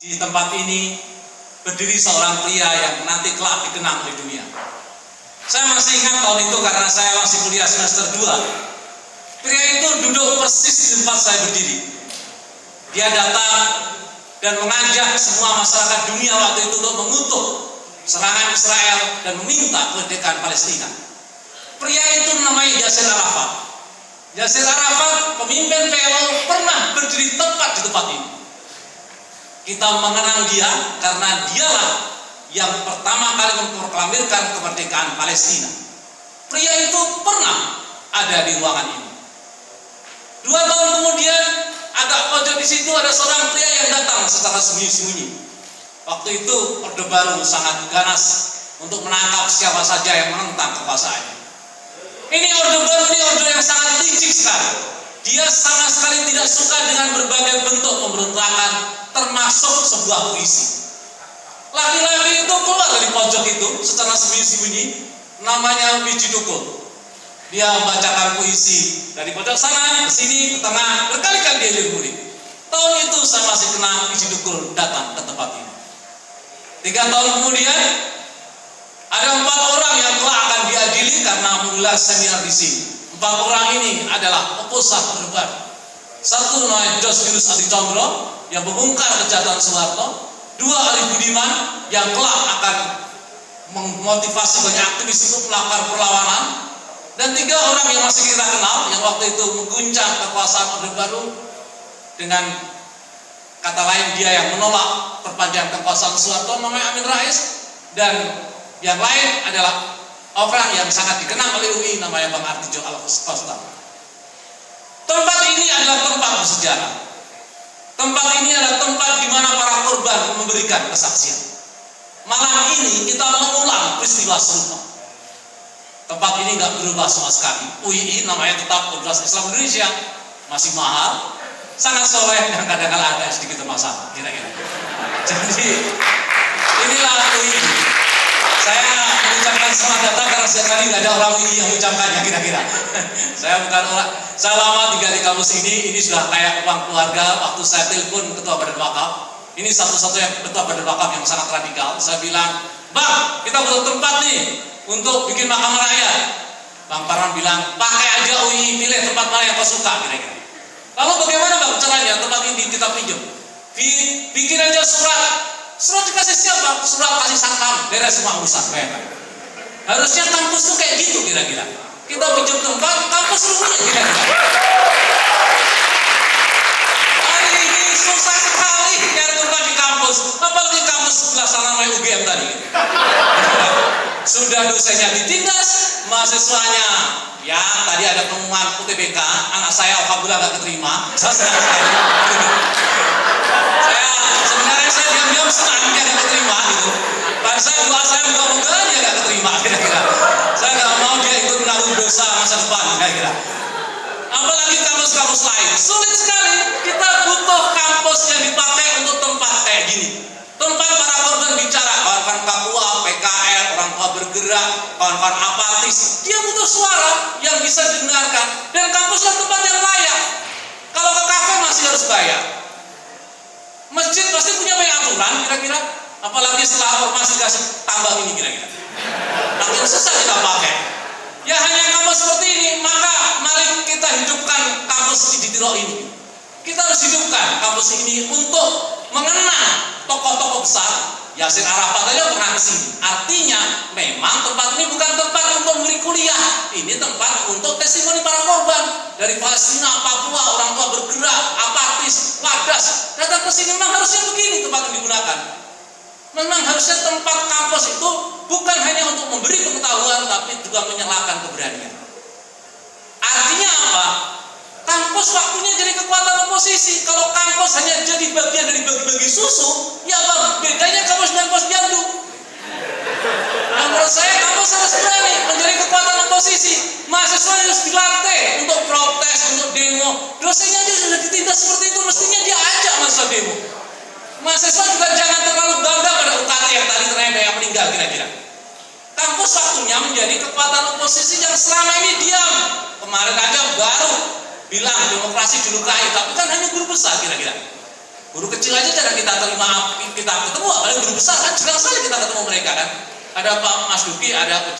Di tempat ini berdiri seorang pria yang nanti kelak dikenang oleh dunia. Saya masih ingat tahun itu karena saya masih kuliah semester 2. Pria itu duduk persis di tempat saya berdiri. Dia datang dan mengajak semua masyarakat dunia waktu itu untuk mengutuk serangan Israel dan meminta kemerdekaan Palestina. Pria itu namanya Yasser Arafat. Yasser Arafat, pemimpin PLO, pernah berdiri tepat di tempat ini. Kita mengenang dia karena dialah yang pertama kali memproklamirkan kemerdekaan Palestina. Pria itu pernah ada di ruangan ini. 2 tahun kemudian, agak pojok di situ ada seorang pria yang datang secara sembunyi-sembunyi. Waktu itu Orde Baru sangat ganas untuk menangkap siapa saja yang menentang kekuasaannya. Ini Orde Baru, ini orde yang sangat licik sekali. Dia sama sekali tidak suka dengan berbagai bentuk pemberontakan, termasuk sebuah puisi. Laki-laki itu keluar dari pojok itu secara sembunyi-sembunyi, namanya Wijidukul. Dia membacakan puisi dari pojok sana ke sini ke tengah, berkali-kali dia lirik. Tahun itu saya masih kenal Wijidukul datang ke tempat ini. 3 tahun kemudian ada 4 orang yang kelak akan diadili karena menggelar seminar di sini. 4 orang ini adalah opposat Orde Baru. Satu namanya Jos Yunus Adicondro yang membongkar kejahatan Soeharto. 2 Arif Budiman yang kelak akan memotivasi banyak aktivis untuk melakukan perlawanan. Dan 3 orang yang masih kita kenal yang waktu itu mengguncang kekuasaan Orde Baru dengan kata lain dia yang menolak perpanjangan kekuasaan Soeharto, namanya Amin Rais. Dan yang lain adalah orang yang sangat dikenang oleh UI, namanya Bang Artijo Alkosta. Tempat ini adalah tempat bersejarah. Tempat ini adalah tempat di mana para korban memberikan kesaksian. Malam ini kita mengulang peristiwa serupa. Tempat ini nggak berubah sama sekali. UII namanya tetap Universitas Islam Indonesia, masih mahal, sangat soleh, dan kadang-kadang ada sedikit masalah, kira-kira. Jadi inilah UII. Saya mengucapkan selamat datang karena sekali nggak ada orang ini yang mengucapkannya, kira-kira. Saya bukan orang, saya lama tinggal di kampus ini sudah kayak uang keluarga. Waktu saya telepon ketua Badan Wakaf, ini satu-satunya ketua Badan Wakaf yang sangat radikal. Saya bilang, Bang, kita butuh tempat nih untuk bikin makam rakyat. Bang Parman bilang, pakai aja UI, pilih tempat mana yang kau suka, kira-kira. Lalu bagaimana Bang caranya tempat ini kita pinjam? Bikin aja surat dikasih siapa? Surat kasih sankam, beres semua urusan. Harusnya kampus tuh kayak gitu kira-kira. Kita pinjam tempat, kampus rumahnya kira-kira. Hari ini susah sekali nyari tempat di kampus, apalagi kampus sebelah sana namanya UGM tadi. Sudah dosennya ditindas, mahasiswanya ya tadi ada pengumuman UTBK, anak saya alhamdulillah gak keterima. Sebenarnya saya diam-diam senang dia gak keterima gitu. Padahal doa saya moga-moga dia gak keterima kira-kira. Saya gak mau dia ikut menanggung dosa masa depan kira-kira. Apalagi kampus-kampus lain, sulit sekali. Kita butuh kampus yang dipakai untuk tempat kayak gini. Tempat para korban bicara, kawan-kawan Papua, PKR, orang tua bergerak, kawan-kawan apatis. Dia butuh suara yang bisa didengarkan. Dan kampuslah tempat yang layak. Kalau ke kafe masih harus bayar. Masjid pasti punya banyak aturan kira-kira. Apalagi setelah ormas dikasih tambang ini kira-kira. Makin susah kita pakai. Ya hanya kampus seperti ini, maka mari kita hidupkan kampus di Tiro ini. Kita harus hidupkan kampus ini untuk mengenang tokoh-tokoh besar. Yasser Arafat aja pernah kesini. Artinya memang tempat ini bukan tempat untuk memberi kuliah. Ini tempat untuk testimoni para korban dari Palestina, Papua, orang tua bergerak, apatis, wadas. Datang ke sini memang harusnya begini tempat yang digunakan. Memang harusnya tempat kampus itu bukan hanya untuk memberi pengetahuan, tapi juga menyalakan keberanian. Artinya apa? Kampus waktunya jadi kekuatan oposisi. Kalau kampus hanya jadi bagian dari bagi-bagi susu, ya apa bedanya kampus dan posyandu? Nah, menurut saya kampus harus berani menjadi kekuatan oposisi. Mahasiswa harus dilatih untuk protes, untuk demo. Dosennya aja sudah ditindas seperti itu, mestinya dia ajak mahasiswa demo. Mahasiswa juga jangan terlalu bangga pada UKT yang tadi ternyata yang meninggal kira-kira. Kampus waktunya menjadi kekuatan oposisi yang selama ini diam. Kemarin aja baru bilang demokrasi dilukai, tapi kan hanya guru besar kira-kira. Guru kecil aja cara kita terima, kita ketemu, apalagi guru besar kan jarang sekali kita ketemu mereka kan. Ada Pak Mas Duki, ada